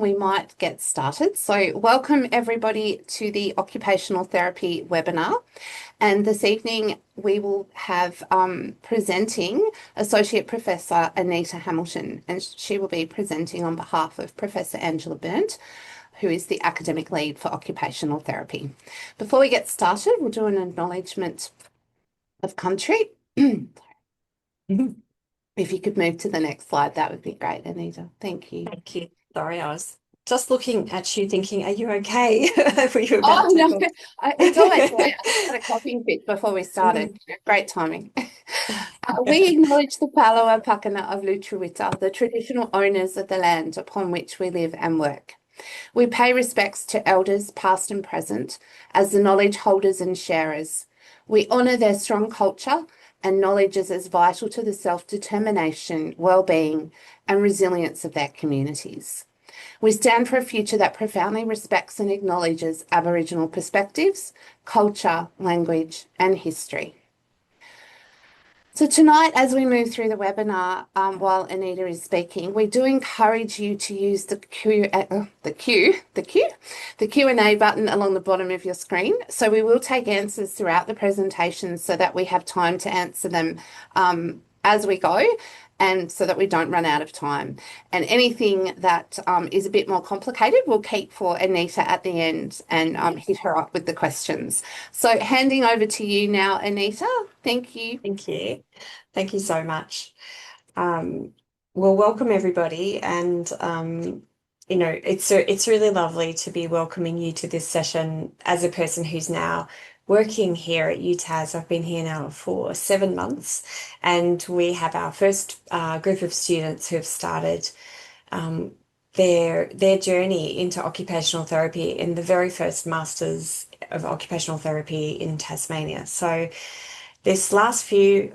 We might get started. So, welcome everybody to the occupational therapy webinar. And this evening we will have presenting Associate Professor Anita Hamilton, and she will be presenting on behalf of Professor Angela Berndt, who is the academic lead for occupational therapy. Before we get started, we'll do an acknowledgement of country. If you could move to the next slide, that would be great, Anita. Thank you. Thank you. Sorry, I was just looking at you thinking, are you okay? Were you Oh, about to no, go? it's always great. I just had a coughing fit before we started. Great timing. We acknowledge the Palawa Pakana of Lutruwita, the traditional owners of the land upon which we live and work. We pay respects to elders, past and present, as the knowledge holders and sharers. We honour their strong culture and knowledge is as vital to the self-determination, well-being and resilience of their communities. We stand for a future that profoundly respects and acknowledges Aboriginal perspectives, culture, language and history. So tonight, as we move through the webinar, while Anita is speaking, we do encourage you to use the Q&A button along the bottom of your screen. So we will take answers throughout the presentation so that we have time to answer them as we go, and so that we don't run out of time. And anything that is a bit more complicated, we'll keep for Anita at the end and hit her up with the questions. So handing over to you now, Anita. Thank you. Thank you. Thank you so much. Well, welcome everybody. And, it's really lovely to be welcoming you to this session as a person who's now working here at UTAS. I've been here now for 7 months, and we have our first group of students who have started their journey into occupational therapy in the very first Masters of Occupational Therapy in Tasmania. So this last few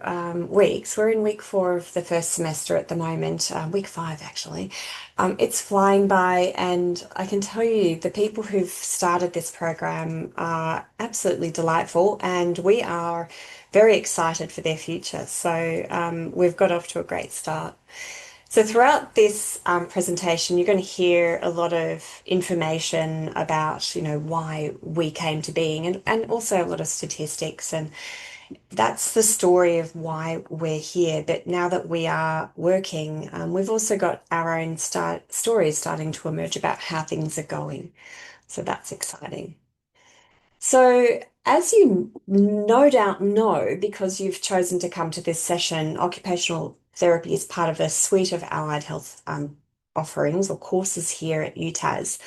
weeks, we're in week 4 of the first semester at the moment, week 5 actually. It's flying by, and I can tell you the people who've started this program are absolutely delightful, and we are very excited for their future. So we've got off to a great start. So throughout this presentation, you're going to hear a lot of information about, why we came to being, and also a lot of statistics, and that's the story of why we're here. But now that we are working, we've also got our own stories starting to emerge about how things are going. So that's exciting. So as you no doubt know, because you've chosen to come to this session, occupational therapy is part of a suite of allied health offerings or courses here at UTAS.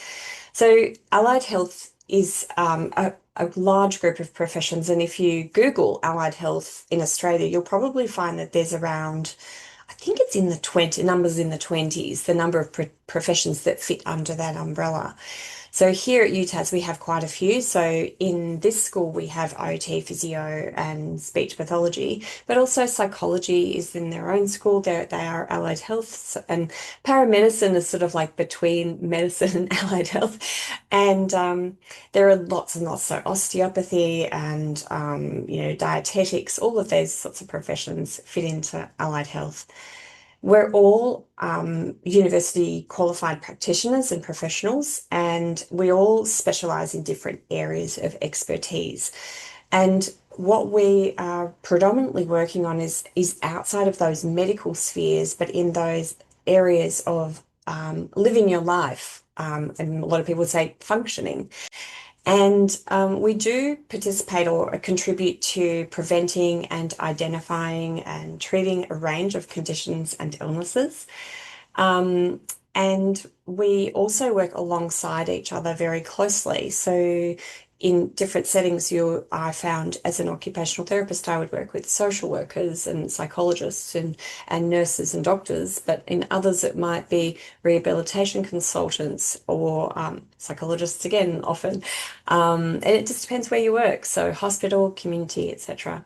So allied health is a large group of professions, and if you Google allied health in Australia, you'll probably find that there's around, I think it's in the 20 numbers in the 20s, the number of professions that fit under that umbrella. So here at UTAS, we have quite a few. So in this school, we have OT, physio, and speech pathology, but also psychology is in their own school. They are allied health, and paramedicine is sort of like between medicine and allied health. And there are lots and lots. So osteopathy and, dietetics, all of those sorts of professions fit into allied health. We're all university qualified practitioners and professionals, and we all specialise in different areas of expertise. And what we are predominantly working on is outside of those medical spheres, but in those areas of living your life, and a lot of people say functioning. And we do participate or contribute to preventing and identifying and treating a range of conditions and illnesses. And we also work alongside each other very closely. So in different settings, I found as an occupational therapist, I would work with social workers and psychologists and nurses and doctors, but in others it might be rehabilitation consultants or psychologists again, often. And it just depends where you work. So hospital, community, etc.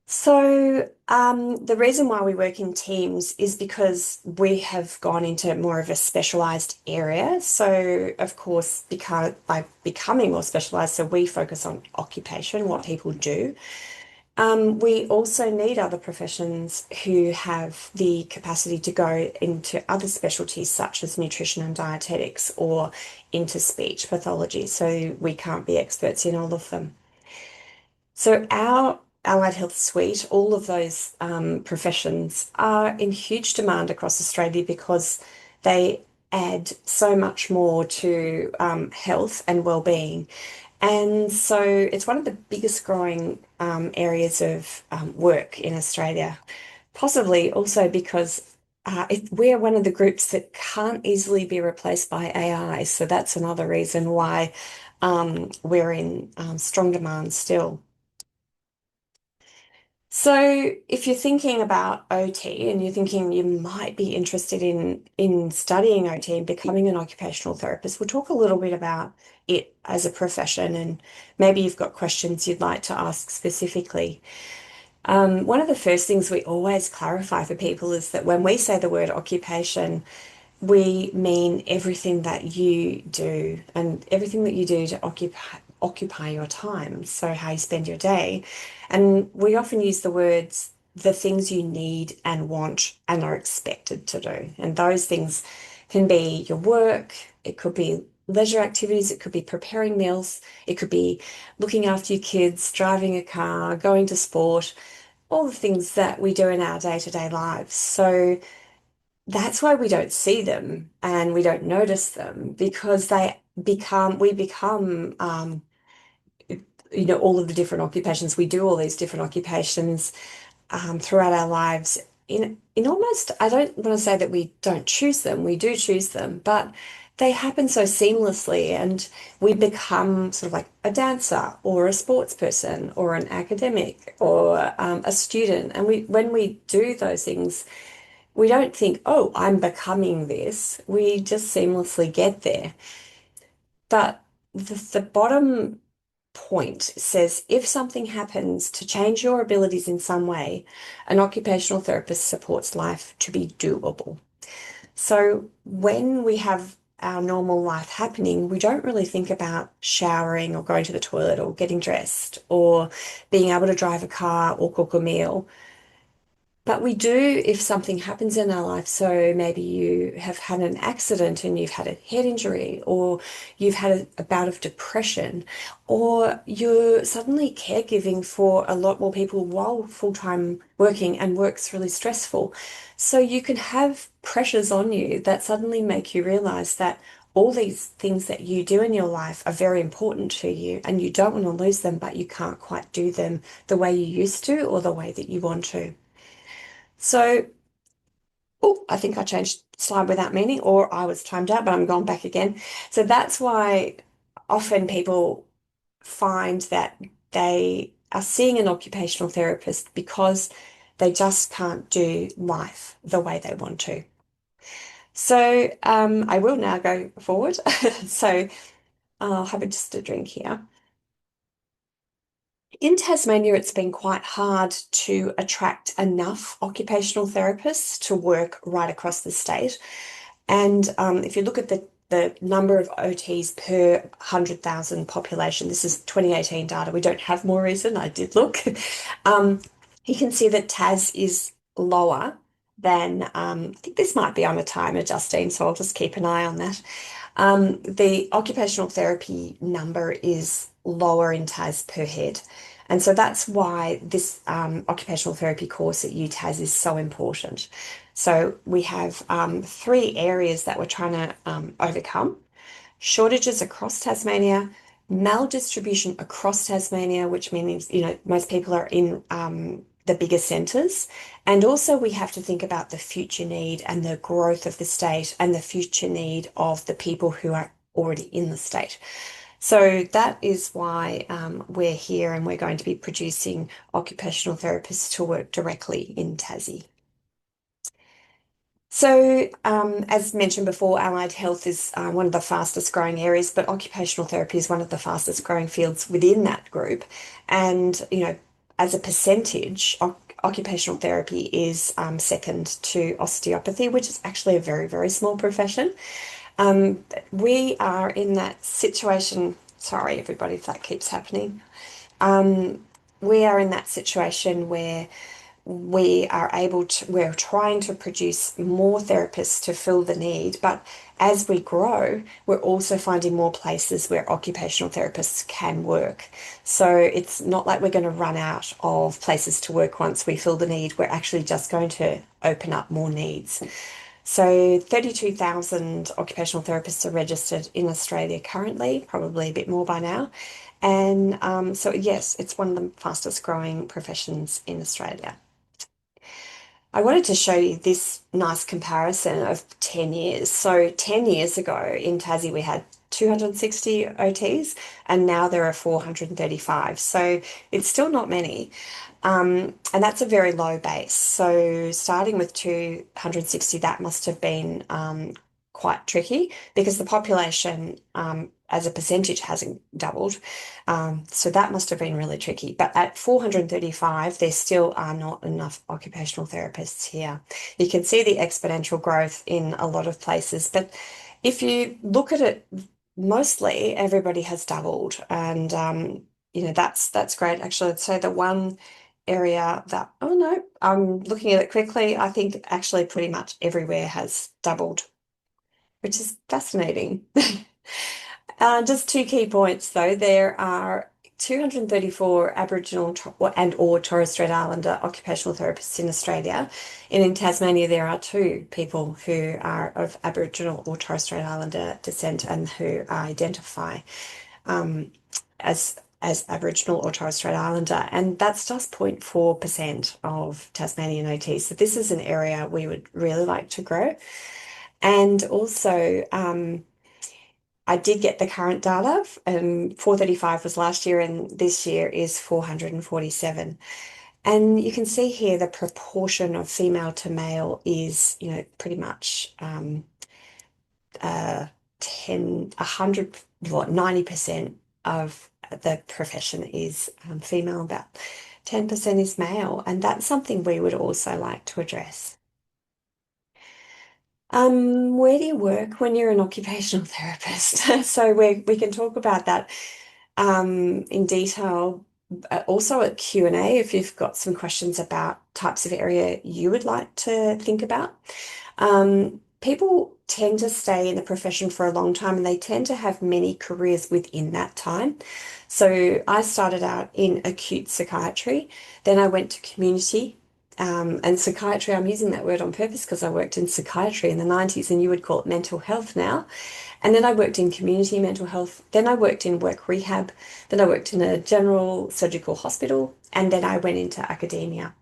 So the reason why we work in teams is because we have gone into more of a specialized area. So of course, by becoming more specialized, so we focus on occupation, what people do. We also need other professions who have the capacity to go into other specialties such as nutrition and dietetics or into speech pathology. So we can't be experts in all of them. So our allied health suite, all of those professions are in huge demand across Australia because they add so much more to health and well-being. And so it's one of the biggest growing areas of work in Australia, possibly also because we're one of the groups that can't easily be replaced by AI. So that's another reason why we're in strong demand still. So if you're thinking about OT and you're thinking you might be interested in studying OT and becoming an occupational therapist, we'll talk a little bit about it as a profession and maybe you've got questions you'd like to ask specifically. One of the first things we always clarify for people is that when we say the word occupation, we mean everything that you do and everything that you do to occupy your time. So how you spend your day. And we often use the words the things you need and want and are expected to do. And those things can be your work, it could be leisure activities, it could be preparing meals, it could be looking after your kids, driving a car, going to sport, all the things that we do in our day-to-day lives. So that's why we don't see them and we don't notice them because we become, all of the different occupations. We do all these different occupations throughout our lives in almost, I don't want to say that we don't choose them, we do choose them, but they happen so seamlessly and we become sort of like a dancer or a sports person or an academic or a student. And when we do those things, we don't think, oh, I'm becoming this. We just seamlessly get there. But the bottom point says if something happens to change your abilities in some way, an occupational therapist supports life to be doable. So when we have our normal life happening, we don't really think about showering or going to the toilet or getting dressed or being able to drive a car or cook a meal. But we do if something happens in our life. So maybe you have had an accident and you've had a head injury, or you've had a bout of depression, or you're suddenly caregiving for a lot more people while full-time working and work's really stressful. So you can have pressures on you that suddenly make you realize that all these things that you do in your life are very important to you and you don't want to lose them, but you can't quite do them the way you used to or the way that you want to. So, oh, I think I changed slide without meaning, or I was timed out, but I'm going back again. So that's why often people find that they are seeing an occupational therapist because they just can't do life the way they want to. So I will now go forward. So I'll have just a drink here. In Tasmania, it's been quite hard to attract enough occupational therapists to work right across the state. And if you look at the number of OTs per 100,000 population, this is 2018 data. We don't have more recent. I did look. Um, you can see that Tas is lower than, I think this might be on a timer, Justine, so I'll just keep an eye on that. The occupational therapy number is lower in Tas per head. And so that's why this occupational therapy course at UTAS is so important. So we have three areas that we're trying to overcome. Shortages across Tasmania, maldistribution across Tasmania, which means, most people are in the bigger centres. And also we have to think about the future need and the growth of the state and the future need of the people who are already in the state. So that is why we're here and we're going to be producing occupational therapists to work directly in Tassie. So, as mentioned before, allied health is one of the fastest growing areas, but occupational therapy is one of the fastest growing fields within that group. And, as a percentage, occupational therapy is second to osteopathy, which is actually a very, very small profession. We are in that situation. Sorry, everybody, if that keeps happening. we are in that situation where we're trying to produce more therapists to fill the need, but as we grow, we're also finding more places where occupational therapists can work. So it's not like we're going to run out of places to work once we fill the need. We're actually just going to open up more needs. So 32,000 occupational therapists are registered in Australia currently, probably a bit more by now. And so, yes, it's one of the fastest growing professions in Australia. I wanted to show you this nice comparison of 10 years. So 10 years ago in Tassie, we had 260 OTs, and now there are 435. So it's still not many. And that's a very low base. So starting with 260, that must have been quite tricky because the population as a percentage hasn't doubled. So that must have been really tricky. But at 435, there still are not enough occupational therapists here. You can see the exponential growth in a lot of places. But if you look at it, mostly everybody has doubled. And that's great. Actually, I'd say the one area that, oh no, I'm looking at it quickly. I think actually pretty much everywhere has doubled, which is fascinating. Just two key points though. There are 234 Aboriginal and or Torres Strait Islander occupational therapists in Australia. And in Tasmania, there are two people who are of Aboriginal or Torres Strait Islander descent and who identify as Aboriginal or Torres Strait Islander, and that's just 0.4% of Tasmanian OTs. So this is an area we would really like to grow. And also, I did get the current data, and 435 was last year, and this year is 447. And you can see here the proportion of female to male is, pretty much 100, what, 90% of the profession is female, about 10% is male, and that's something we would also like to address. Where do you work when you're an occupational therapist? So we can talk about that in detail. Also at Q&A, if you've got some questions about types of area you would like to think about. People tend to stay in the profession for a long time and they tend to have many careers within that time. So I started out in acute psychiatry, then I went to community. And psychiatry, I'm using that word on purpose because I worked in psychiatry in the 90s and you would call it mental health now. And then I worked in community mental health. Then I worked in work rehab. Then I worked in a general surgical hospital. And then I went into academia.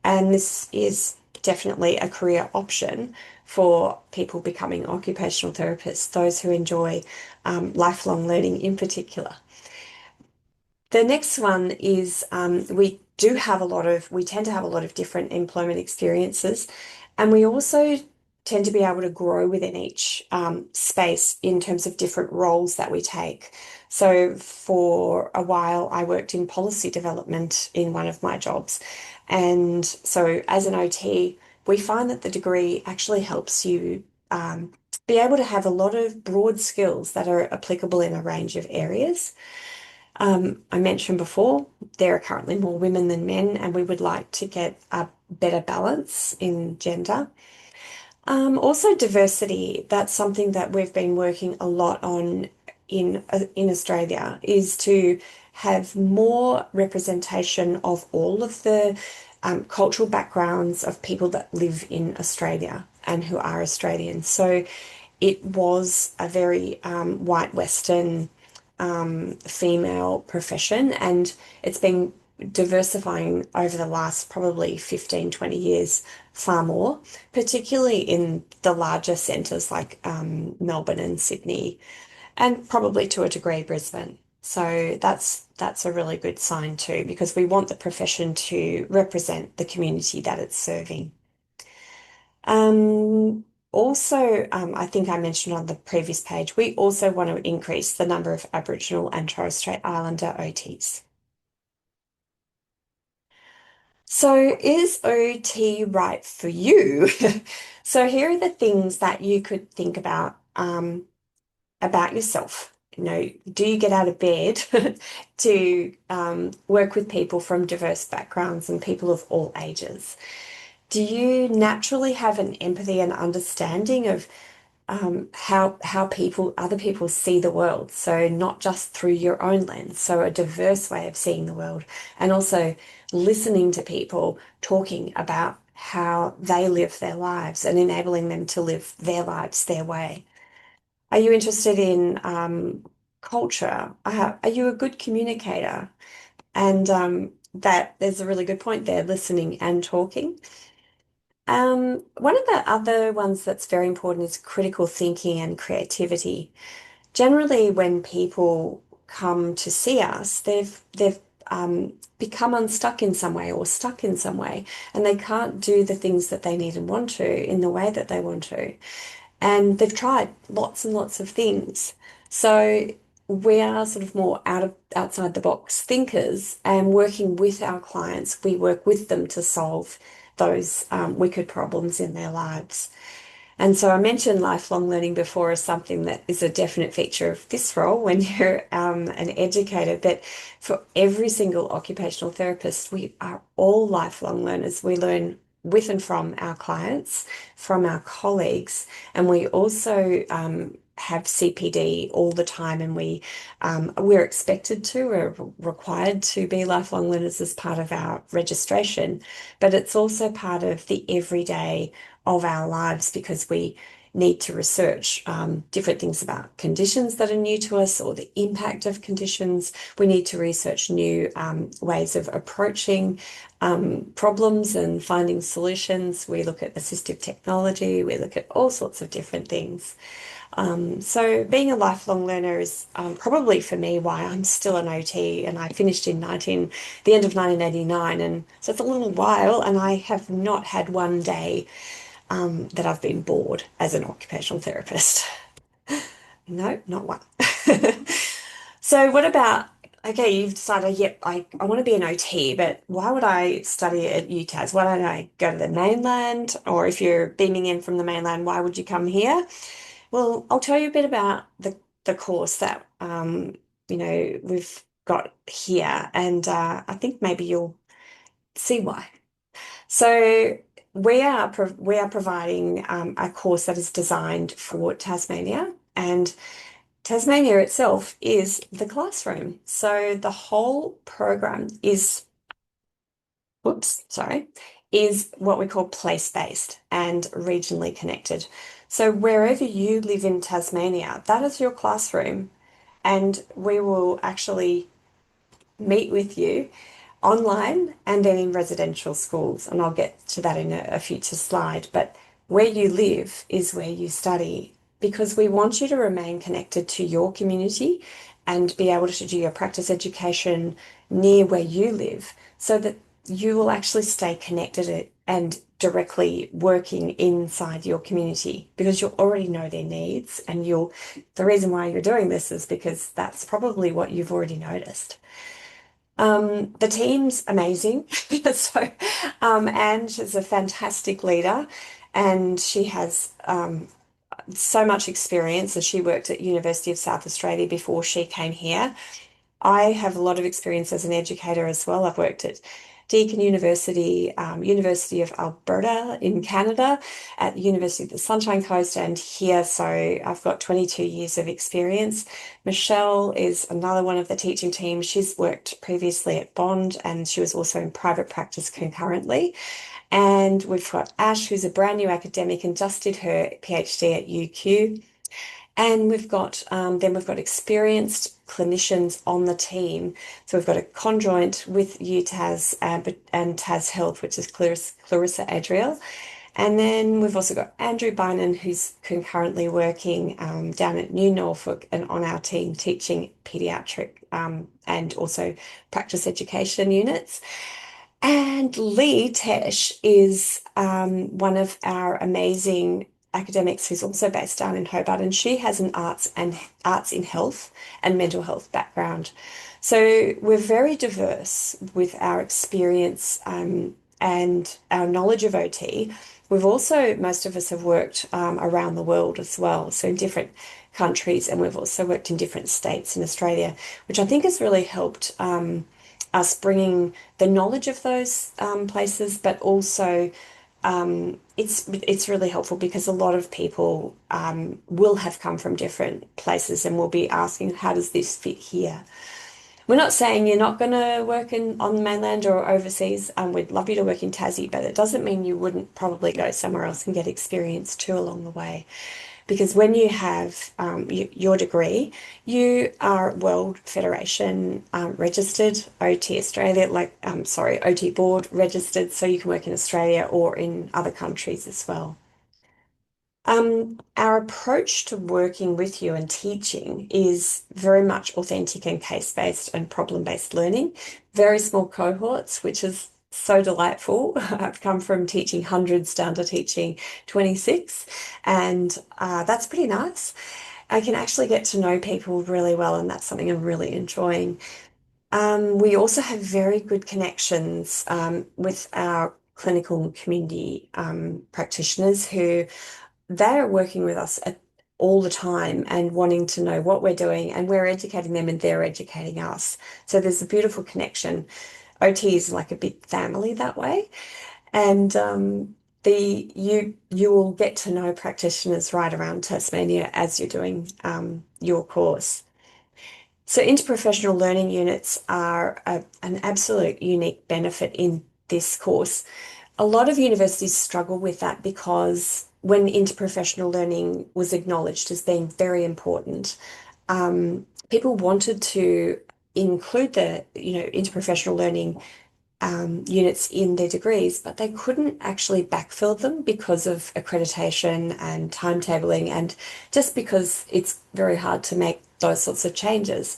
And this is definitely a career option for people becoming occupational therapists, those who enjoy lifelong learning in particular. The next one is we tend to have a lot of different employment experiences, and we also tend to be able to grow within each space in terms of different roles that we take. So for a while, I worked in policy development in one of my jobs. And so as an OT, we find that the degree actually helps you be able to have a lot of broad skills that are applicable in a range of areas. I mentioned before, there are currently more women than men, and we would like to get a better balance in gender. Also diversity, that's something that we've been working a lot on in Australia, is to have more representation of all of the cultural backgrounds of people that live in Australia and who are Australian. So it was a very white Western female profession, and it's been diversifying over the last probably 15, 20 years far more, particularly in the larger centres like Melbourne and Sydney, and probably to a degree Brisbane. So that's a really good sign too, because we want the profession to represent the community that it's serving. Also, I think I mentioned on the previous page, we also want to increase the number of Aboriginal and Torres Strait Islander OTs. So is OT right for you? So here are the things that you could think about yourself. do you get out of bed to work with people from diverse backgrounds and people of all ages? Do you naturally have an empathy and understanding of how other people see the world? So not just through your own lens, so a diverse way of seeing the world, and also listening to people talking about how they live their lives and enabling them to live their lives their way. Are you interested in culture? Are you a good communicator? And that there's a really good point there, listening and talking. One of the other ones that's very important is critical thinking and creativity. Generally, when people come to see us, they've become unstuck in some way or stuck in some way, and they can't do the things that they need and want to in the way that they want to. And they've tried lots and lots of things. So we are sort of more outside the box thinkers, and working with our clients, we work with them to solve those wicked problems in their lives. And so I mentioned lifelong learning before as something that is a definite feature of this role when you're an educator. But for every single occupational therapist, we are all lifelong learners. We learn with and from our clients, from our colleagues, and we also have CPD all the time, and we're expected to, we're required to be lifelong learners as part of our registration, but it's also part of the everyday of our lives because we need to research different things about conditions that are new to us or the impact of conditions. We need to research new ways of approaching problems and finding solutions. We look at assistive technology, we look at all sorts of different things. So being a lifelong learner is probably for me why I'm still an OT, and I finished in the end of 1989, and so it's a little while, and I have not had one day that I've been bored as an occupational therapist. No, not one. So what about, okay, you've decided, yep, I want to be an OT, but why would I study at UTAS? Why don't I go to the mainland? Or if you're beaming in from the mainland, why would you come here? Well, I'll tell you a bit about the course that we've got here, and I think maybe you'll see why. So we are providing a course that is designed for Tasmania, and Tasmania itself is the classroom. So the whole program is, whoops, sorry, is what we call place-based and regionally connected. So wherever you live in Tasmania, that is your classroom, and we will actually meet with you online and then in residential schools. And I'll get to that in a future slide. But where you live is where you study because we want you to remain connected to your community and be able to do your practice education near where you live so that you will actually stay connected and directly working inside your community because you'll already know their needs, and the reason why you're doing this is because that's probably what you've already noticed. The team's amazing. So, Ange is a fantastic leader, and she has so much experience as she worked at University of South Australia before she came here. I have a lot of experience as an educator as well. I've worked at Deakin University, University of Alberta in Canada, at the University of the Sunshine Coast, and here. So I've got 22 years of experience. Michelle is another one of the teaching team. She's worked previously at Bond, and she was also in private practice concurrently. And we've got Ash, who's a brand new academic and just did her PhD at UQ. And we've got experienced clinicians on the team. So we've got a conjoint with UTAS and TAS Health, which is Clarissa Adriel. And then we've also got Andrew Bynon, who's concurrently working down at New Norfolk and on our team teaching pediatric and also practice education units. And Lee Tesh is one of our amazing academics who's also based down in Hobart, and she has an arts in health and mental health background. So we're very diverse with our experience and our knowledge of OT. We've also, most of us have worked around the world as well, so in different countries, and we've also worked in different states in Australia, which I think has really helped us bringing the knowledge of those places, but also it's really helpful because a lot of people will have come from different places and will be asking, how does this fit here? We're not saying you're not going to work in on the mainland or overseas. We'd love you to work in Tassie, but it doesn't mean you wouldn't probably go somewhere else and get experience too along the way. Because when you have your degree, you are World Federation registered, OT Australia, sorry, OT Board registered, so you can work in Australia or in other countries as well. Our approach to working with you and teaching is very much authentic and case-based and problem-based learning. Very small cohorts, which is so delightful. I've come from teaching hundreds down to teaching 26, and that's pretty nice. I can actually get to know people really well, and that's something I'm really enjoying. We also have very good connections with our clinical and community practitioners who they're working with us all the time and wanting to know what we're doing, and we're educating them and they're educating us. So there's a beautiful connection. OT is like a big family that way. And the you will get to know practitioners right around Tasmania as you're doing your course. So interprofessional learning units are an absolute unique benefit in this course. A lot of universities struggle with that because when interprofessional learning was acknowledged as being very important, people wanted to include the, interprofessional learning units in their degrees, but they couldn't actually backfill them because of accreditation and timetabling, and just because it's very hard to make those sorts of changes.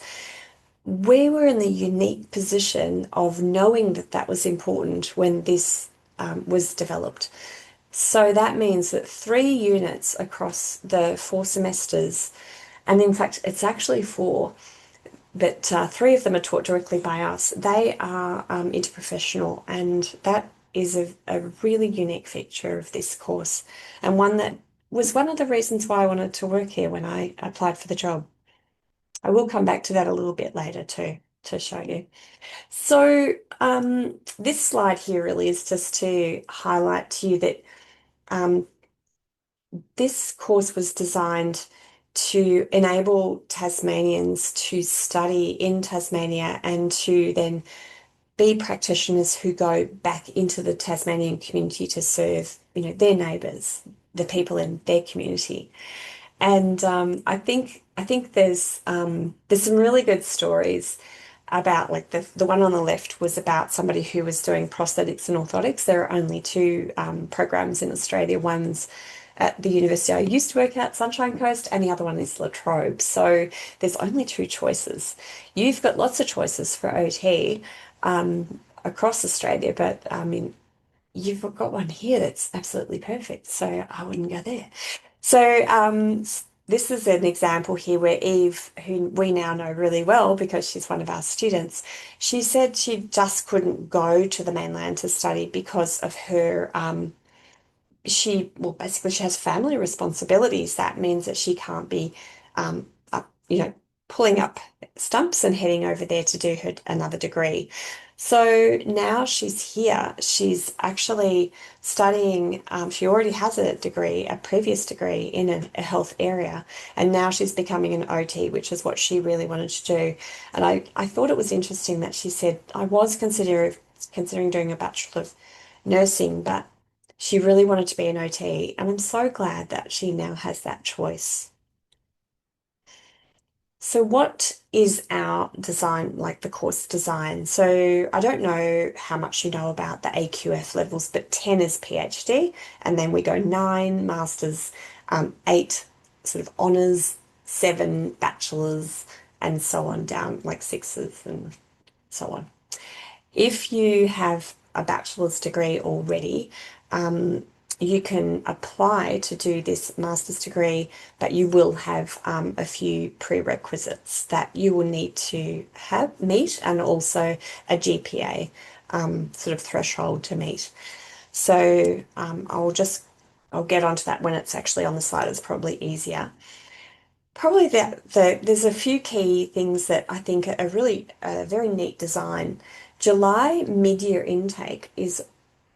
We were in the unique position of knowing that that was important when this was developed. So that means that 3 units across the 4 semesters, and in fact, it's actually 4, but 3 of them are taught directly by us. They are interprofessional, and that is a really unique feature of this course, and one that was one of the reasons why I wanted to work here when I applied for the job. I will come back to that a little bit later too, to show you. So this slide here really is just to highlight to you that um, this course was designed to enable Tasmanians to study in Tasmania and to then be practitioners who go back into the Tasmanian community to serve, their neighbours, the people in their community. And I think there's some really good stories about, like, the one on the left was about somebody who was doing prosthetics and orthotics. There are only 2 programs in Australia. One's at the university I used to work at, Sunshine Coast, and the other one is La Trobe. So there's only 2 choices. You've got lots of choices for OT across Australia, but I mean, you've got one here that's absolutely perfect. So I wouldn't go there. So this is an example here where Eve, who we now know really well because she's one of our students, she said she just couldn't go to the mainland to study because of her basically she has family responsibilities. That means that she can't be up, pulling up stumps and heading over there to do another degree. So now she's here. She's actually studying. She already has a degree, a previous degree in a health area, and now she's becoming an OT, which is what she really wanted to do. And I thought it was interesting that she said, I was considering doing a Bachelor of Nursing, but she really wanted to be an OT, and I'm so glad that she now has that choice. So what is our design, like the course design? So I don't know how much you know about the AQF levels, but 10 is PhD, and then we go 9 masters, 8 sort of honours, 7 bachelors, and so on down, like 6s and so on. If you have a bachelor's degree already, you can apply to do this master's degree, but you will have a few prerequisites that you will need to meet, and also a GPA sort of threshold to meet. So I'll get onto that when it's actually on the slide. It's probably easier. Probably there's a few key things that I think are really a very neat design. July mid-year intake is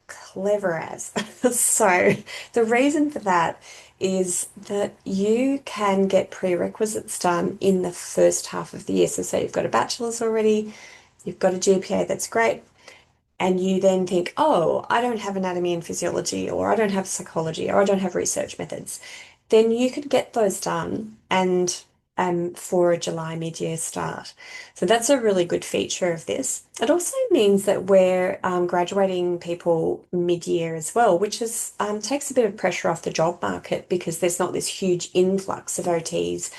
clever as. So the reason for that is that you can get prerequisites done in the first half of the year. So say you've got a bachelor's already, you've got a GPA that's great, and you then think, oh, I don't have anatomy and physiology, or I don't have psychology, or I don't have research methods, then you could get those done and for a July mid-year start. So that's a really good feature of this. It also means that we're graduating people mid-year as well, which is takes a bit of pressure off the job market because there's not this huge influx of OTs.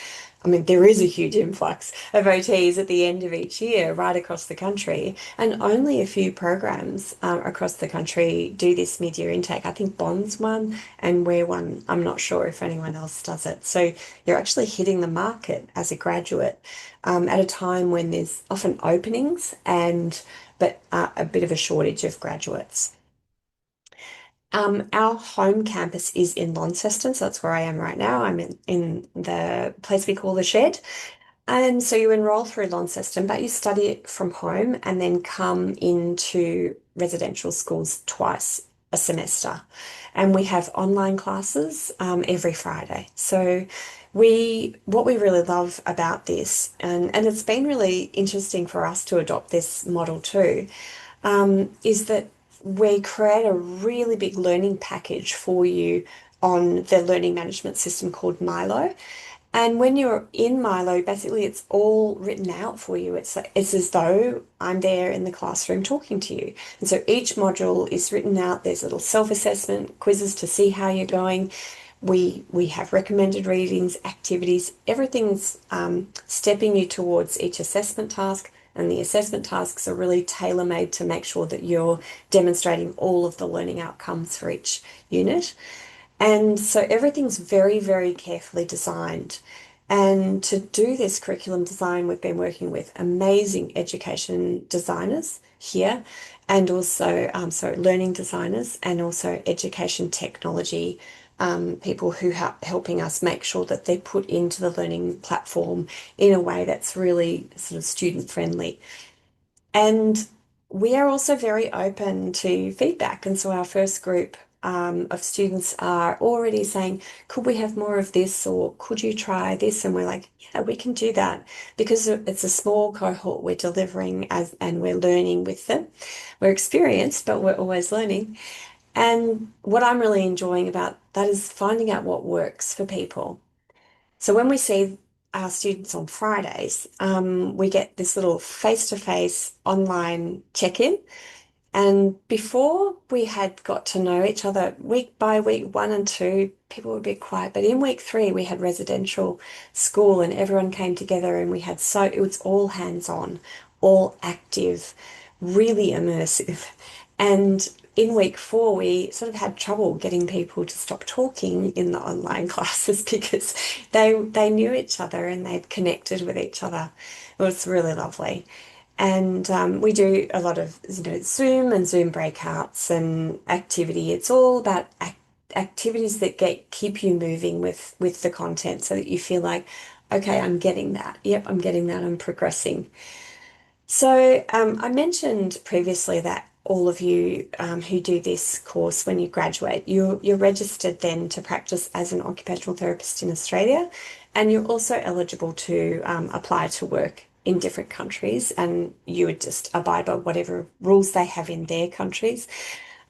I mean, there is a huge influx of OTs at the end of each year right across the country, and only a few programs across the country do this mid-year intake. I think Bond's one and we're one. I'm not sure if anyone else does it. So you're actually hitting the market as a graduate at a time when there's often openings and but a bit of a shortage of graduates. Our home campus is in Launceston, so that's where I am right now. I'm in the place we call the Shed. And so you enroll through Launceston, but you study it from home and then come into residential schools twice a semester. And we have online classes every Friday. So what we really love about this, and it's been really interesting for us to adopt this model too, is that we create a really big learning package for you on the learning management system called Milo. And when you're in Milo, basically it's all written out for you. It's as though I'm there in the classroom talking to you. And so each module is written out. There's little self-assessment quizzes to see how you're going. We have recommended readings, activities. Everything's stepping you towards each assessment task. And the assessment tasks are really tailor-made to make sure that you're demonstrating all of the learning outcomes for each unit. And so everything's very, very carefully designed. And to do this curriculum design, we've been working with amazing education designers here and also, learning designers and also education technology people who are helping us make sure that they're put into the learning platform in a way that's really sort of student friendly. And we are also very open to feedback. And so our first group of students are already saying, could we have more of this or could you try this? And we're like, yeah, we can do that because it's a small cohort we're delivering as and we're learning with them. We're experienced, but we're always learning. And what I'm really enjoying about that is finding out what works for people. So when we see our students on Fridays, we get this little face-to-face online check-in. And before we had got to know each other, week by week, 1 and 2, people would be quiet. But in week 3, we had residential school and everyone came together and it was all hands-on, all active, really immersive. And in week 4, we sort of had trouble getting people to stop talking in the online classes because they knew each other and they'd connected with each other. It was really lovely. And we do a lot of Zoom and Zoom breakouts and activity. It's all about activities that keep you moving with the content so that you feel like, okay, I'm getting that. Yep, I'm getting that. I'm progressing. So I mentioned previously that all of you who do this course when you graduate, you're registered then to practice as an occupational therapist in Australia, and you're also eligible to apply to work in different countries, and you would just abide by whatever rules they have in their countries.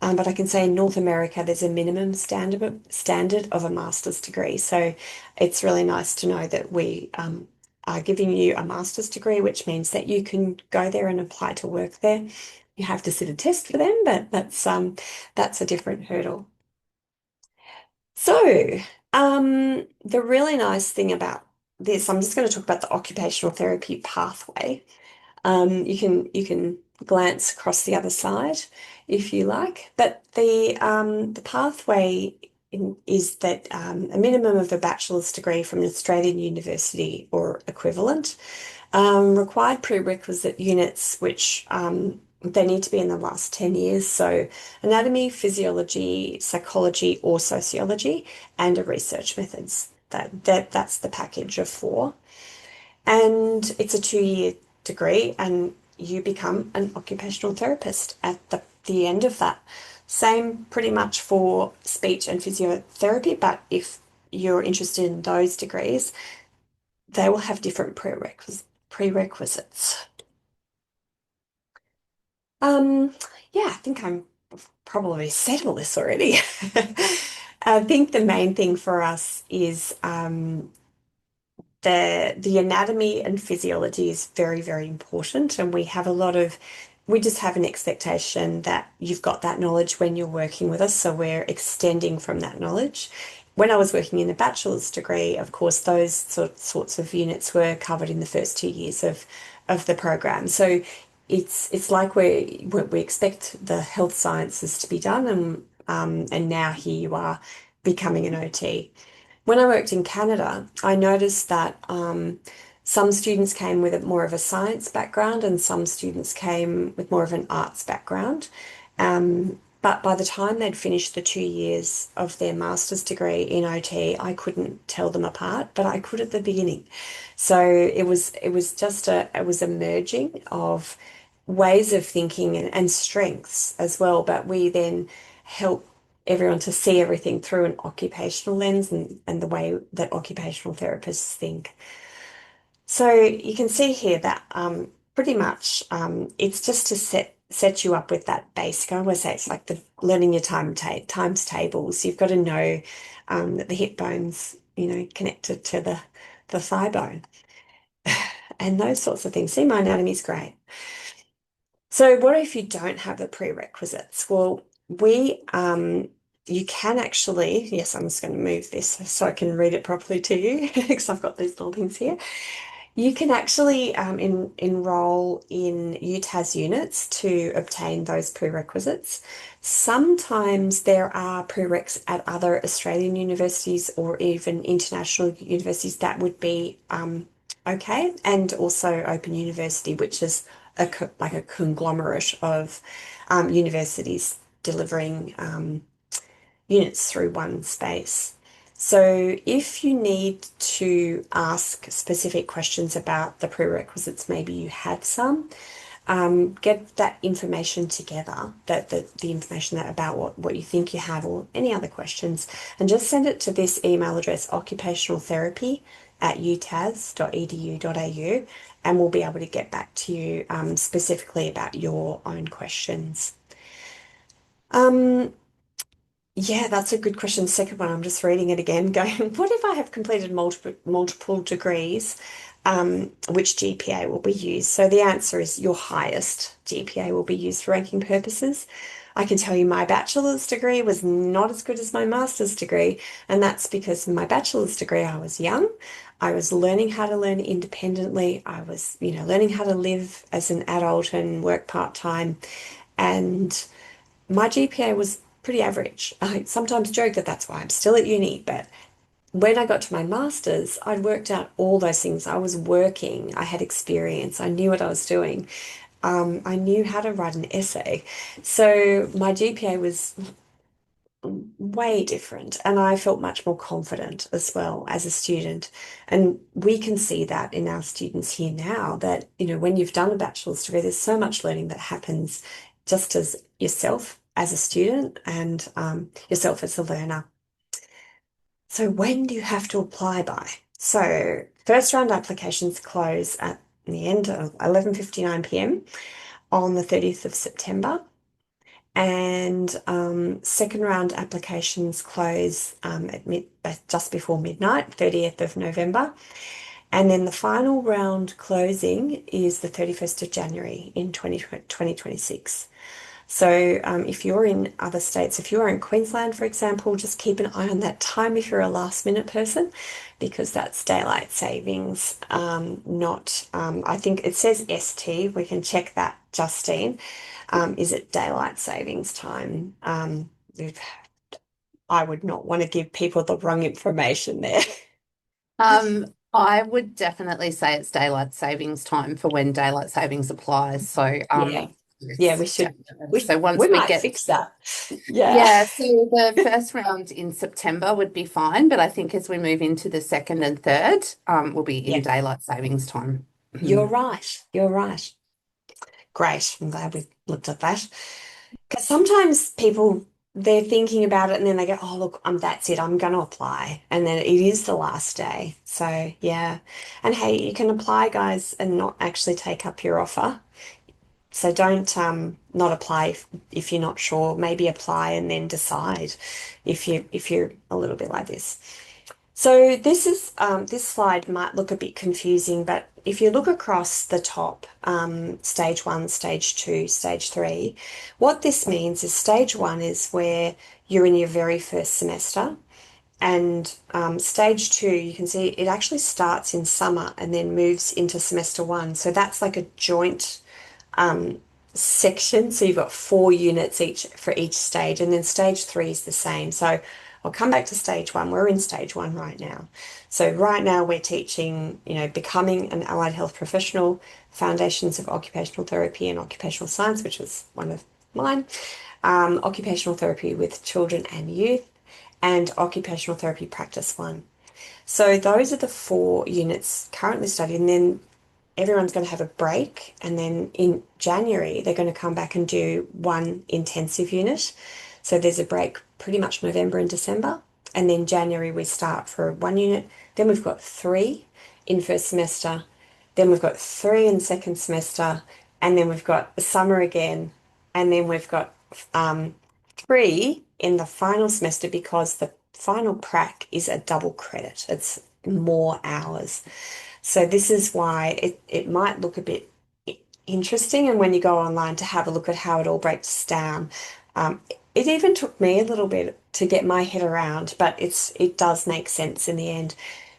But I can say in North America, there's a minimum standard of a master's degree. So it's really nice to know that we are giving you a master's degree, which means that you can go there and apply to work there. You have to sit a test for them, but that's a different hurdle. So, the really nice thing about this, I'm just going to talk about the occupational therapy pathway. You can glance across the other side if you like, but the pathway is that a minimum of a bachelor's degree from an Australian university or equivalent, required prerequisite units which they need to be in the last 10 years. So anatomy, physiology, psychology, or sociology, and a research methods. That's the package of four. And it's a 2 year degree, and you become an occupational therapist at the end of that. Same pretty much for speech and physiotherapy, but if you're interested in those degrees, they will have different prerequisites. Um, yeah, I think I'm probably said all this already. I think the main thing for us is the anatomy and physiology is very, very important, and we just have an expectation that you've got that knowledge when you're working with us, so we're extending from that knowledge. When I was working in a bachelor's degree, of course, those sorts of units were covered in the first 2 years of the program. So it's like we expect the health sciences to be done, and now here you are becoming an OT. When I worked in Canada, I noticed that some students came with more of a science background and some students came with more of an arts background. But by the time they'd finished the 2 years of their master's degree in OT, I couldn't tell them apart, but I could at the beginning. So it was a merging of ways of thinking and strengths as well. But we then help everyone to see everything through an occupational lens and the way that occupational therapists think. So you can see here that pretty much it's just to set you up with that basic. I always say it's like the learning your times tables. You've got to know that the hip bone's, connected to the thigh bone and those sorts of things. See, my anatomy's great. So what if you don't have the prerequisites? Well, you can actually, yes, I'm just going to move this so I can read it properly to you because I've got these little things here. You can actually enroll in UTAS units to obtain those prerequisites. Sometimes there are prereqs at other Australian universities or even international universities that would be okay, and also Open University, which is like a conglomerate of universities delivering units through one space. So if you need to ask specific questions about the prerequisites, maybe you have some, get that information together, the information about what you think you have or any other questions, and just send it to this email address, occupationaltherapy@utas.edu.au, and we'll be able to get back to you specifically about your own questions. Um, yeah, that's a good question. Second one, I'm just reading it again, going, what if I have completed multiple degrees? Which GPA will be used? So the answer is your highest GPA will be used for ranking purposes. I can tell you my bachelor's degree was not as good as my master's degree, and that's because in my bachelor's degree I was young. I was learning how to learn independently. I was, learning how to live as an adult and work part-time. And my GPA was pretty average. I sometimes joke that that's why I'm still at uni, but when I got to my master's, I'd worked out all those things. I was working, I had experience, I knew what I was doing. I knew how to write an essay. So my GPA was way different, and I felt much more confident as well as a student. And we can see that in our students here now that, when you've done a bachelor's degree, there's so much learning that happens just as yourself as a student and yourself as a learner. So when do you have to apply by? So first round applications close at the end of 11:59 p.m. on the 30th of September. And second round applications close just before midnight, 30th of November. And then the final round closing is the 31st of January in 2026. So if you're in other states, if you're in Queensland, for example, just keep an eye on that time if you're a last minute person, because that's daylight savings, not, I think it says ST. We can check that, Justine. Is it daylight savings time? I would not want to give people the wrong information there. I would definitely say it's daylight savings time for when daylight savings applies. So, Yeah. Yeah, Yes, we should. definitely. We So once we we might get, fix that. Yeah. yeah, so the first round in September would be fine, but I think as we move into the second and third, we'll be in Yeah. daylight savings time. You're right. You're right. Great. I'm glad we looked at that. Because sometimes people they're thinking about it and then they go, oh look, that's it, I'm gonna apply. And then it is the last day. So yeah. And hey, you can apply, guys, and not actually take up your offer. So don't not apply if you're not sure. Maybe apply and then decide if you're a little bit like this. So this slide might look a bit confusing, but if you look across the top, stage one, stage two, stage three, what this means is stage one is where you're in your very first semester, and stage two, you can see it actually starts in summer and then moves into semester one. So that's like a joint section. So you've got 4 units each for each stage, and then stage three is the same. So I'll come back to stage one. We're in stage one right now. So right now we're teaching, becoming an allied health professional, foundations of occupational therapy and occupational science, which is one of mine, occupational therapy with children and youth, and occupational therapy practice one. So those are the 4 units currently studied, and then everyone's going to have a break, and then in January they're going to come back and do one intensive unit. So there's a break pretty much November and December, and then January we start for 1 unit. Then we've got 3 in first semester, then we've got 3 in second semester, and then we've got summer again, and then we've got 3 in the final semester because the final prac is a double credit. It's more hours. So this is why it might look a bit interesting. And when you go online to have a look at how it all breaks down, it even took me a little bit to get my head around, but it does make sense in the end.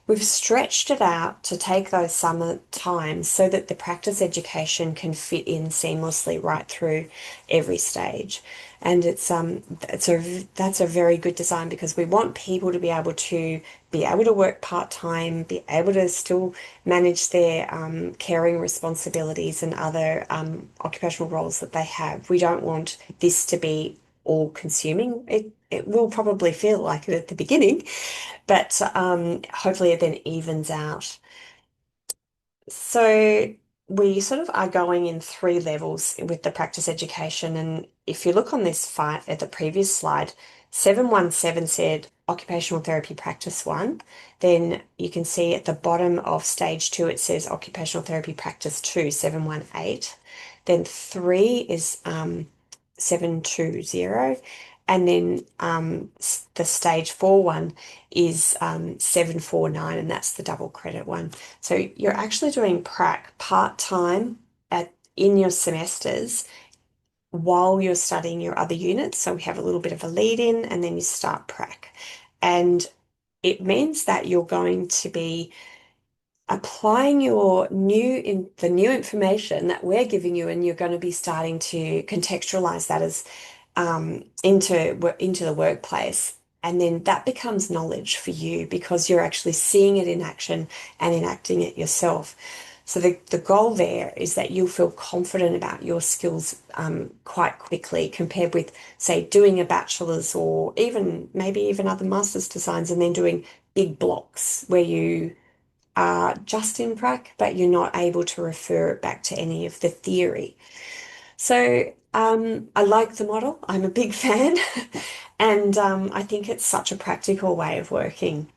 We've stretched it out to take those summer times so that the practice education can fit in seamlessly right through every stage. And that's a very good design because we want people to be able to work part-time, be able to still manage their caring responsibilities and other occupational roles that they have. We don't want this to be all consuming. It will probably feel like it at the beginning, but hopefully it then evens out. So we sort of are going in 3 levels with the practice education. And if you look on this fight at the previous slide, 717 said occupational therapy practice one. Then you can see at the bottom of stage two, it says occupational therapy practice two, 718. Then 3 is 720. And then the stage 4 one is 749, and that's the double credit one. So you're actually doing prac part-time in your semesters while you're studying your other units. So we have a little bit of a lead in and then you start prac. And it means that you're going to be applying the new information that we're giving you, and you're going to be starting to contextualize that as into the workplace. And then that becomes knowledge for you because you're actually seeing it in action and enacting it yourself. So the goal there is that you'll feel confident about your skills quite quickly compared with, say, doing a bachelor's or maybe even other master's designs and then doing big blocks where you are just in prac, but you're not able to refer it back to any of the theory. So I like the model. I'm a big fan, and I think it's such a practical way of working.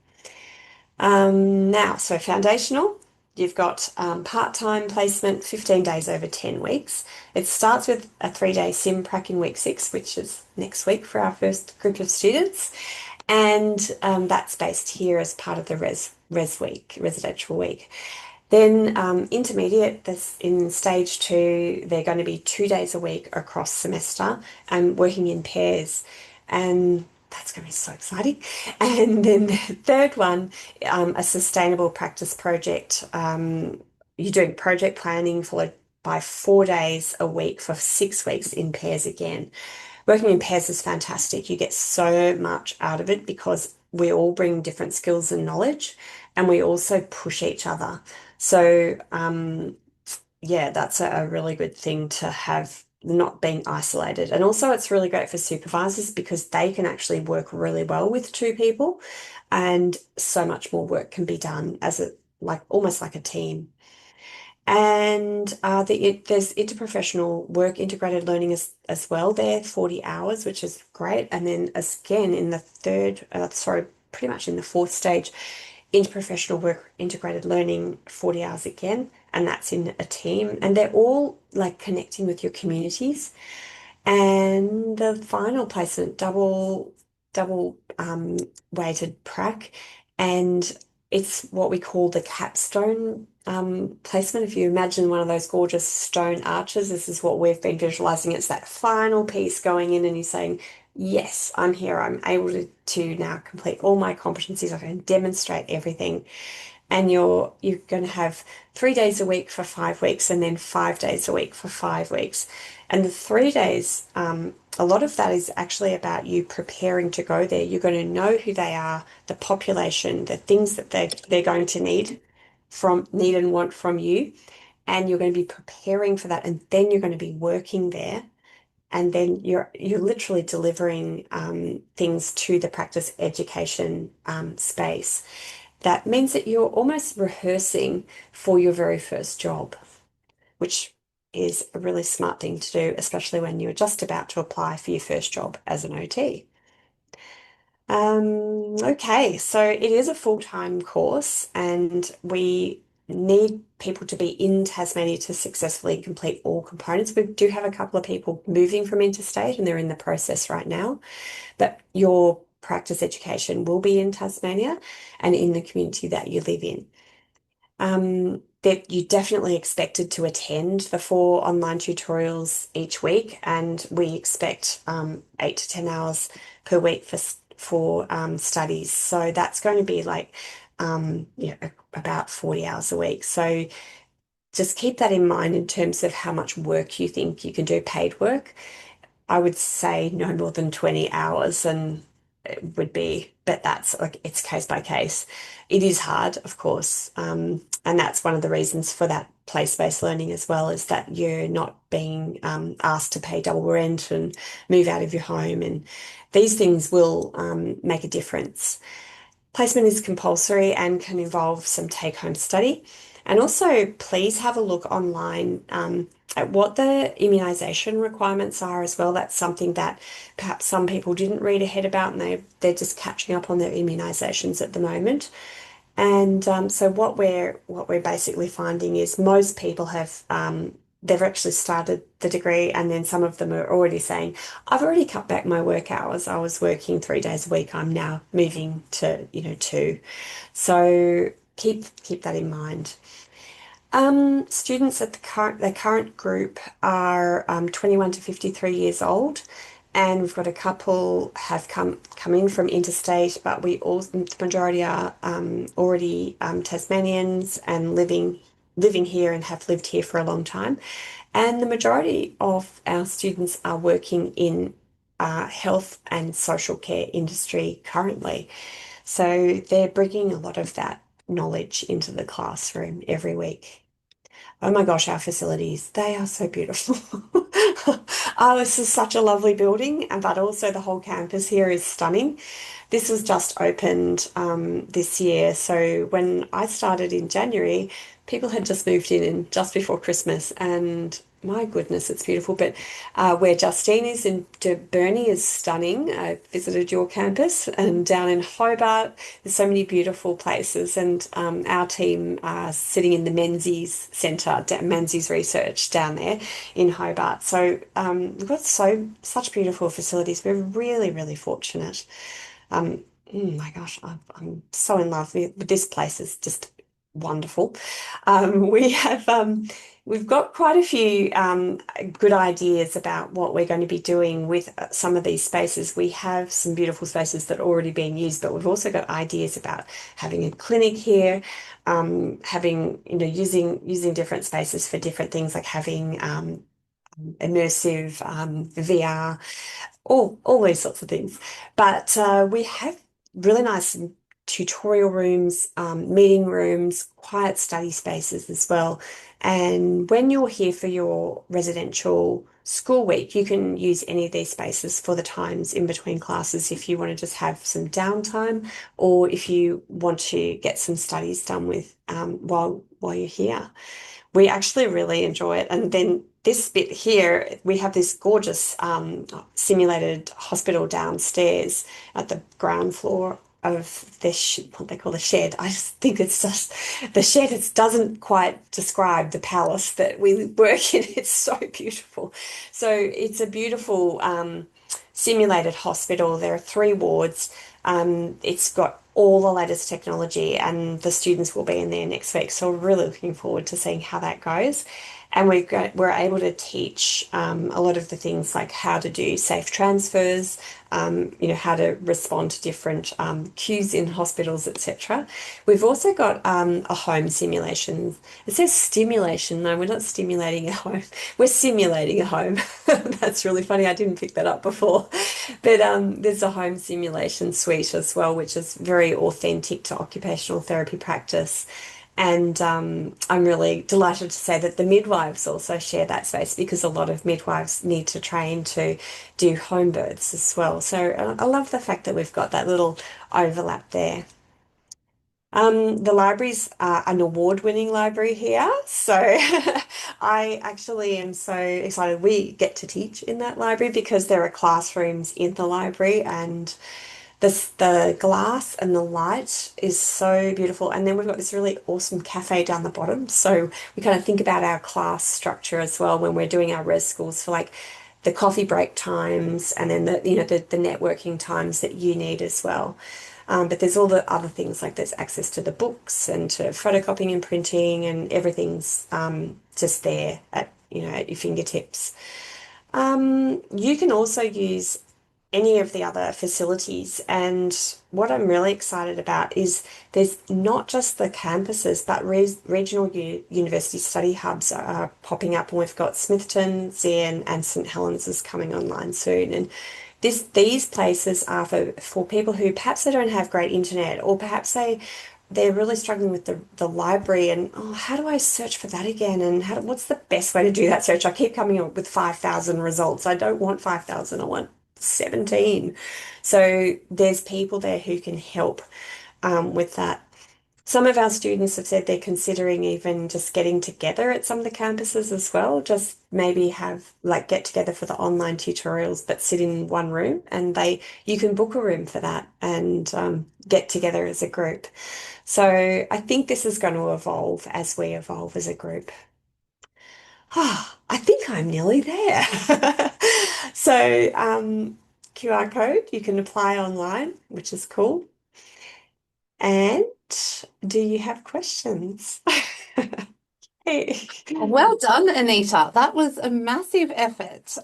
Now, so foundational, you've got part-time placement, 15 days over 10 weeks. It starts with a 3-day sim prac in week 6, which is next week for our first group of students. And that's based here as part of the residential week. Then intermediate, this in stage 2, they're going to be 2 days a week across semester and working in pairs. And that's going to be so exciting. And then the third one, a sustainable practice project. You're doing project planning followed by 4 days a week for 6 weeks in pairs again. Working in pairs is fantastic. You get so much out of it because we all bring different skills and knowledge, and we also push each other. So, yeah, that's a really good thing to have not being isolated. And also it's really great for supervisors because they can actually work really well with two people and so much more work can be done as a like almost like a team. And there's interprofessional work integrated learning as well there, 40 hours, which is great. And then again in the pretty much in the fourth stage, interprofessional work integrated learning, 40 hours again, and that's in a team. And they're all like connecting with your communities. And the final placement, double weighted prac, and it's what we call the capstone placement. If you imagine one of those gorgeous stone arches, this is what we've been visualizing. It's that final piece going in, and you're saying, "Yes, I'm here. I'm able to now complete all my competencies. I can demonstrate everything." And you're going to have 3 days a week for 5 weeks, and then 5 days a week for 5 weeks. And the 3 days, a lot of that is actually about you preparing to go there. You're going to know who they are, the population, the things that they're going to need and want from you, and you're going to be preparing for that, and then you're going to be working there, and then you're literally delivering things to the practice education space. That means that you're almost rehearsing for your very first job, which is a really smart thing to do, especially when you're just about to apply for your first job as an OT. Okay, so it is a full-time course, and we need people to be in Tasmania to successfully complete all components. We do have a couple of people moving from interstate, and they're in the process right now, but your practice education will be in Tasmania and in the community that you live in. That you definitely expected to attend the 4 online tutorials each week, and we expect 8 to 10 hours per week for studies. So that's going to be like about 40 hours a week. So just keep that in mind in terms of how much work you think you can do, paid work. I would say no more than 20 hours, and it would be, but that's like it's case by case. It is hard, of course. And that's one of the reasons for that place-based learning as well, is that you're not being asked to pay double rent and move out of your home. And these things will make a difference. Placement is compulsory and can involve some take-home study. And also, please have a look online at what the immunisation requirements are as well. That's something that perhaps some people didn't read ahead about, and they're just catching up on their immunisations at the moment. And so what we're basically finding is most people have they've actually started the degree, and then some of them are already saying, I've already cut back my work hours. I was working 3 days a week. I'm now moving to, 2. So keep that in mind. Students at the current group are 21 to 53 years old, and we've got a couple have come in from interstate, but the majority are already Tasmanians and living here and have lived here for a long time, and the majority of our students are working in health and social care industry currently. So they're bringing a lot of that knowledge into the classroom every week. Oh my gosh, our facilities, they are so beautiful. Oh, this is such a lovely building, but also the whole campus here is stunning. This was just opened this year. So when I started in January, people had just moved in just before Christmas, and my goodness, it's beautiful. But where Justine is in Burnie is stunning. I visited your campus, and down in Hobart, there's so many beautiful places. And our team are sitting in the Menzies Centre, Menzies Research down there in Hobart. So we've got such beautiful facilities. We're really, really fortunate. My gosh, I'm so in love with this place. Is just wonderful. We've got quite a few good ideas about what we're going to be doing with some of these spaces. We have some beautiful spaces that are already being used, but we've also got ideas about having a clinic here, having, using different spaces for different things, like having immersive VR, all these sorts of things. But we have really nice tutorial rooms, meeting rooms, quiet study spaces as well. And when you're here for your residential school week, you can use any of these spaces for the times in between classes if you want to just have some downtime or if you want to get some studies done with while you're here. We actually really enjoy it. And then this bit here, we have this gorgeous simulated hospital downstairs at the ground floor of this, what they call the shed. I just think it's just the shed. It doesn't quite describe the palace that we work in. It's so beautiful. So it's a beautiful simulated hospital. There are 3 wards. It's got all the latest technology, and the students will be in there next week. So we're really looking forward to seeing how that goes. And we're able to teach a lot of the things like how to do safe transfers, how to respond to different queues in hospitals, etc. We've also got a home simulation. It says stimulation. No, we're not stimulating a home. We're simulating a home. That's really funny. I didn't pick that up before. But there's a home simulation suite as well, which is very authentic to occupational therapy practice. And I'm really delighted to say that the midwives also share that space because a lot of midwives need to train to do home births as well. So I love the fact that we've got that little overlap there. The library's an award-winning library here, so I actually am so excited. We get to teach in that library because there are classrooms in the library, and the glass and the light is so beautiful. And then we've got this really awesome cafe down the bottom. So we kind of think about our class structure as well when we're doing our res schools for like the coffee break times and then the networking times that you need as well. But there's all the other things like there's access to the books and to photocopying and printing and everything's just there at your fingertips. You can also use any of the other facilities. And what I'm really excited about is there's not just the campuses, but regional university study hubs are popping up. And we've got Smithton, Zen, and St. Helens is coming online soon. And these places are for people who perhaps they don't have great internet, or perhaps they're really struggling with the library and oh, how do I search for that again? And what's the best way to do that search? I keep coming up with 5,000 results. I don't want 5,000. I want 17. So there's people there who can help with that. Some of our students have said they're considering even just getting together at some of the campuses as well, just maybe have like get together for the online tutorials, but sit in one room and you can book a room for that and get together as a group. So I think this is going to evolve as we evolve as a group. Ah, I think I'm nearly there. So QR code, you can apply online, which is cool. And do you have questions? Hey. Well done, Anita. That was a massive effort.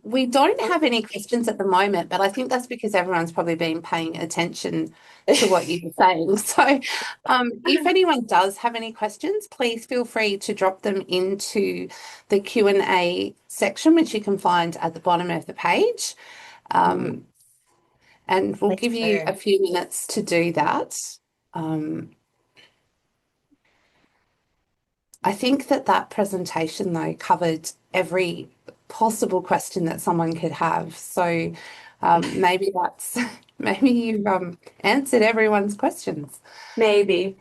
We don't have any questions at the moment, but I think that's because everyone's probably been paying attention to what you're saying. So, if anyone does have any questions, please feel free to drop them into the Q&A section, which you can find at the bottom of the page. And we'll give you a few minutes to do that. I think that presentation, though, covered every possible question that someone could have. So maybe maybe you've answered everyone's questions. Maybe.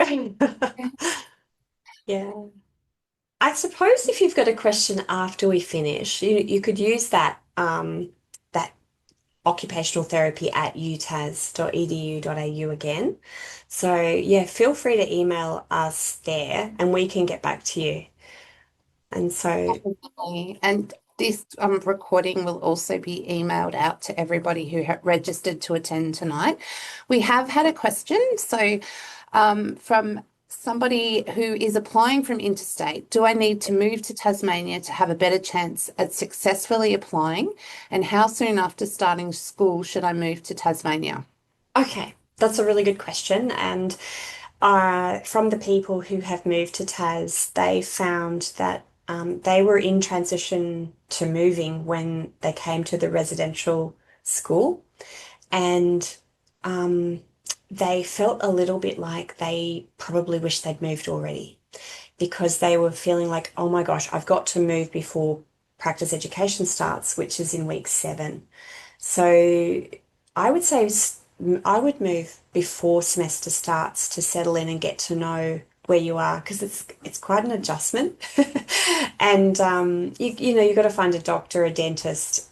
Yeah. I suppose if you've got a question after we finish, you could use that occupational therapy at utas.edu.au again. So yeah, feel free to email us there and we can get back to you. And so Definitely. And this recording will also be emailed out to everybody who registered to attend tonight. We have had a question. So from somebody who is applying from interstate, do I need to move to Tasmania to have a better chance at successfully applying? And how soon after starting school should I move to Tasmania? okay, that's a really good question. And from the people who have moved to Tas, they found that they were in transition to moving when they came to the residential school. And they felt a little bit like they probably wish they'd moved already because they were feeling like, oh my gosh, I've got to move before practice education starts, which is in week 7. So I would say I would move before semester starts to settle in and get to know where you are because it's quite an adjustment. And you know you've got to find a doctor, a dentist,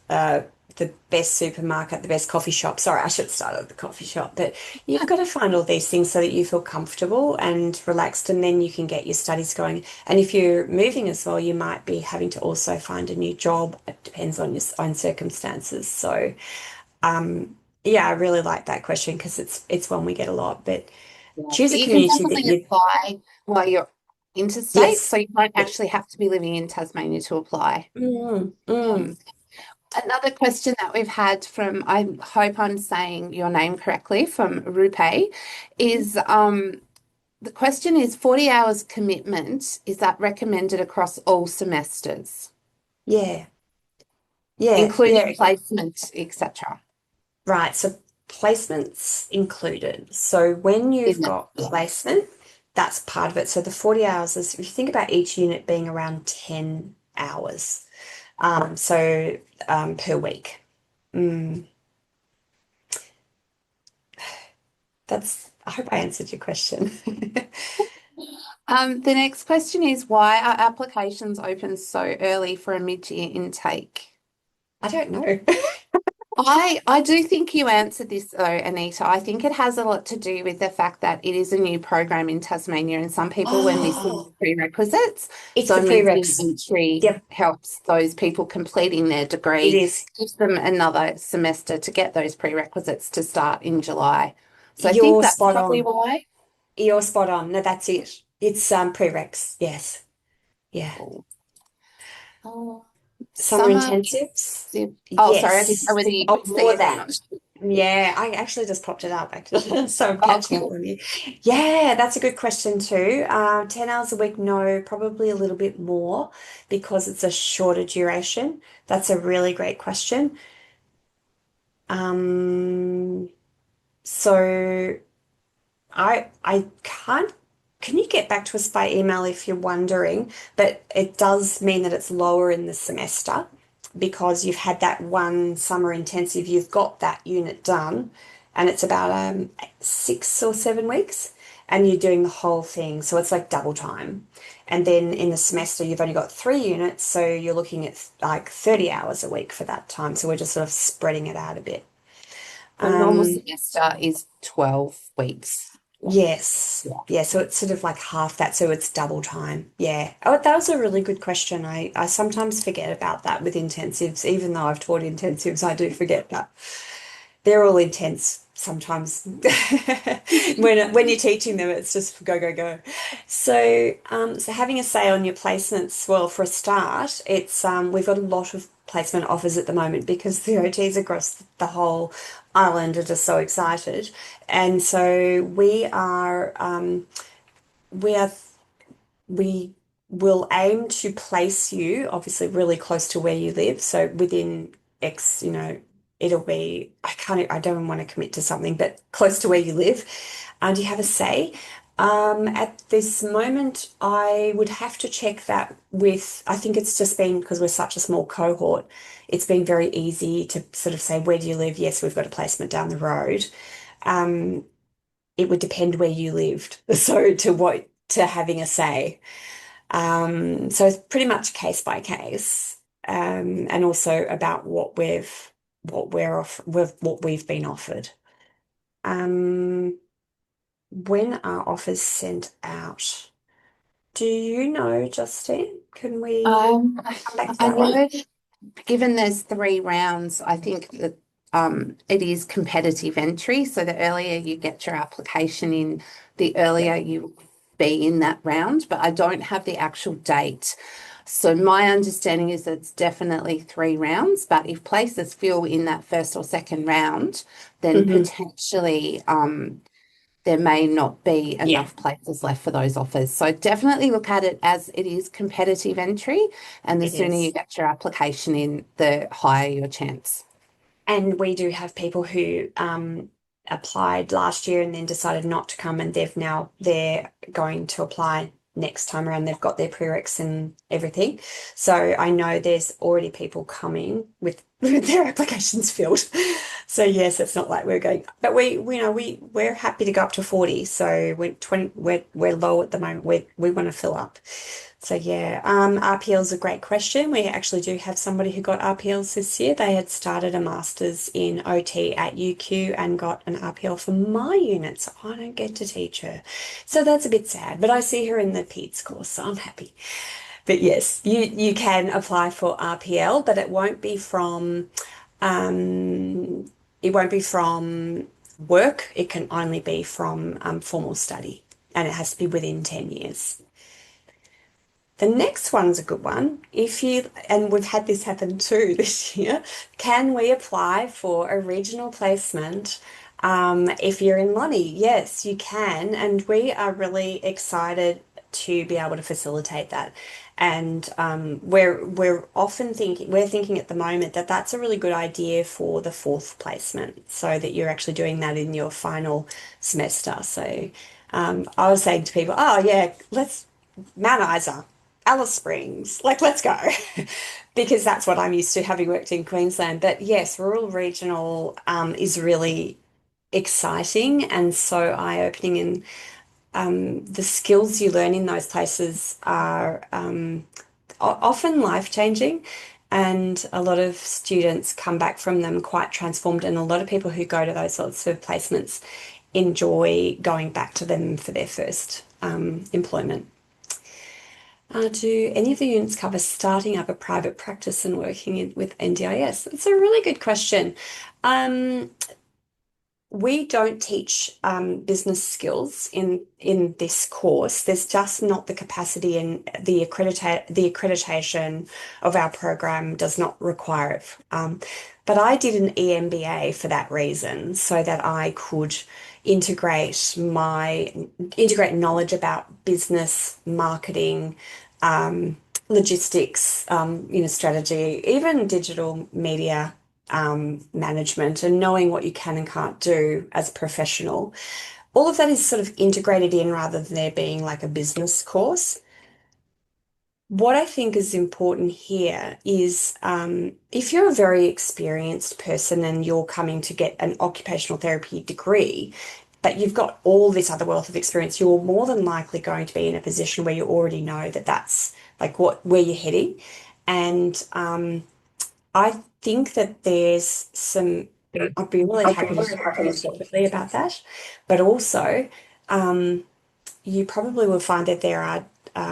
the best supermarket, the best coffee shop. Sorry, I should start at the coffee shop, but you've got to find all these things so that you feel comfortable and relaxed, and then you can get your studies going. And if you're moving as well, you might be having to also find a new job. It depends on your own circumstances. So, yeah, I really like that question because it's one we get a lot. But Yeah. choose But a you can community that definitely you, apply while you're interstate, yes, so you don't yeah. actually have to be living in Tasmania to apply. Mm, mm, Um, Another question that we've had from, I hope I'm saying your name correctly, from Rupe, is the question is 40 hours commitment, is that recommended across all semesters, yeah, yeah, including yeah. placement, etc.? Right, so placements included. So when you've In that, got placement, that's part of it. So the 40 hours is, if you think about each unit being around 10 hours, per week. Mm, I hope I answered your question. the next question is why are applications open so early for a mid-year intake? I don't know. I do think you answered this though, Anita. I think it has a lot to do with the fact that it is a new program in Tasmania and some people were missing Oh, prerequisites. it's So the mid-year prereqs. entry Yep, helps those people completing their it degree, is. gives them another semester to get those prerequisites to start in July. So I think You're that's spot probably on. why. You're spot on. No, that's it. It's prereqs. Yes. Yeah. Cool. Oh, Summer summer. intensives? Oh, sorry, I didn't know Yes. whether you Oh, could see more it or than. not. Yeah, I actually just popped it up actually. So I'm Oh, catching up cool. on you. Yeah, that's a good question too. 10 hours a week, no, probably a little bit more because it's a shorter duration. That's a really great question. Um, so I can't. Can you get back to us by email if you're wondering? But it does mean that it's lower in the semester because you've had that one summer intensive. You've got that unit done, and it's about 6 or 7 weeks, and you're doing the whole thing. So it's like double time. And then in the semester, you've only got 3 units, so you're looking at like 30 hours a week for that time. So we're just sort of spreading it out a bit. The normal Um, semester is 12 weeks. Yes. Yeah. Yeah, so it's sort of like half that, so it's double time. Yeah. Oh, that was a really good question. I sometimes forget about that with intensives. Even though I've taught intensives, I do forget that. They're all intense sometimes. When you're teaching them, it's just go, go, go. So having a say on your placements, well, for a start, it's we've got a lot of placement offers at the moment because the OTs across the whole island are just so excited. And so we are we will aim to place you obviously really close to where you live. So within X, it'll be, I don't want to commit to something, but close to where you live. And you have a say. At this moment, I would have to check that with, I think it's just been because we're such a small cohort, it's been very easy to sort of say, where do you live? Yes, we've got a placement down the road. Um, it would depend where you lived. So to having a say. So it's pretty much case by case, and also about what we've been offered. Um, when are offers sent out? Do you know, Justine? Can we Um, come back to I that one? know given there's 3 rounds, I think that it is competitive entry. So the earlier you get your application in, the Yep. earlier you will be in that round, but I don't have the actual date. So my understanding is that it's definitely 3 rounds, but if places fill in that first or second round, then Hmm. potentially there may not be Yeah, enough places left for those offers. So definitely look at it as it is competitive entry, and the it sooner you is. get your application in, the higher your chance. And we do have people who applied last year and then decided not to come, and they're going to apply next time around. They've got their prereqs and everything. So I know there's already people coming with, with their applications filled. So yes, it's not like we're going, but we're happy to go up to 40. So we're low at the moment. We want to fill up. So yeah, RPL is a great question. We actually do have somebody who got RPLs this year. They had started a master's in OT at UQ and got an RPL for my unit, so I don't get to teach her. So that's a bit sad, but I see her in the PEDS course, so I'm happy. But yes, you can apply for RPL, but um, it won't be from work. It can only be from formal study, and it has to be within 10 years. The next one's a good one. And we've had this happen too this year, can we apply for a regional placement if you're in Lonnie? Yes, you can. And we are really excited to be able to facilitate that. And we're thinking at the moment that that's a really good idea for the fourth placement, so that you're actually doing that in your final semester. So I was saying to people, oh yeah, let's Mount Isa, Alice Springs, like let's go. Because that's what I'm used to having worked in Queensland. But yes, rural regional is really exciting and so eye-opening, and the skills you learn in those places are often life-changing. And a lot of students come back from them quite transformed, and a lot of people who go to those sorts of placements enjoy going back to them for their first employment. Do any of the units cover starting up a private practice and working with NDIS? It's a really good question. Um, we don't teach business skills in this course. There's just not the capacity, and the accreditation of our program does not require it. But I did an EMBA for that reason, so that I could integrate knowledge about business, marketing, logistics, strategy, even digital media management, and knowing what you can and can't do as a professional. All of that is sort of integrated in rather than there being like a business course. What I think is important here is if you're a very experienced person and you're coming to get an occupational therapy degree, but you've got all this other wealth of experience, you're more than likely going to be in a position where you already know that that's like where you're heading. And I think that there's some, I'd be really happy to talk to you separately about that. But also, you probably will find that there are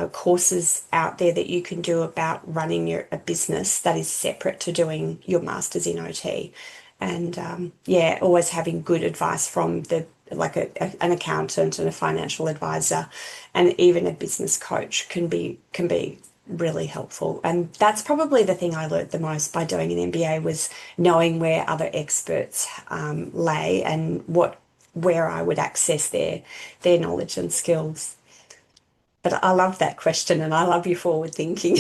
courses out there that you can do about running a business that is separate to doing your master's in OT. And yeah, always having good advice from an accountant and a financial advisor, and even a business coach can be really helpful. And that's probably the thing I learned the most by doing an MBA, was knowing where other experts lay and where I would access their knowledge and skills. But I love that question, and I love your forward thinking.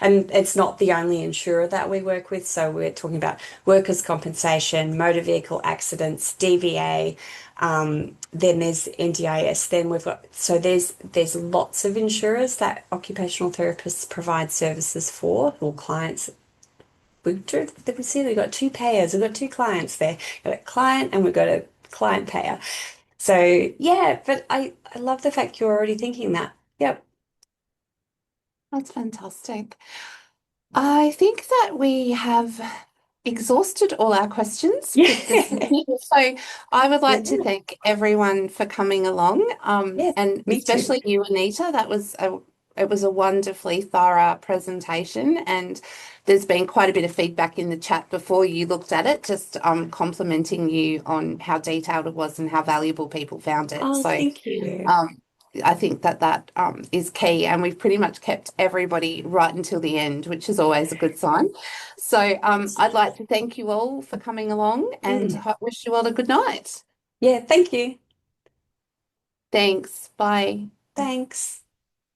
And it's not the only insurer that we work with. So we're talking about workers' compensation, motor vehicle accidents, DVA. Then there's NDIS. Then we've got, so there's lots of insurers that occupational therapists provide services for, or clients. We see we've got two payers. We've got two clients there. We've got a client and we've got a client payer. So yeah, but I love the fact you're already thinking that. Yep. That's fantastic. I think that we have exhausted all our questions for this Yeah. evening. So I would like to Yeah. thank everyone for coming along, Yeah. and Me too. especially you, Anita. It was a wonderfully thorough presentation, and there's been quite a bit of feedback in the chat before you looked at it, just complimenting you on how detailed it was and how valuable people found it. Oh, So thank you. um, I think that is key, and we've pretty much kept everybody right until the end, which is always a good sign. So I'd like to thank you all for coming along, and Mm. wish you all a good night. Yeah, thank you. Thanks. Bye. Thanks.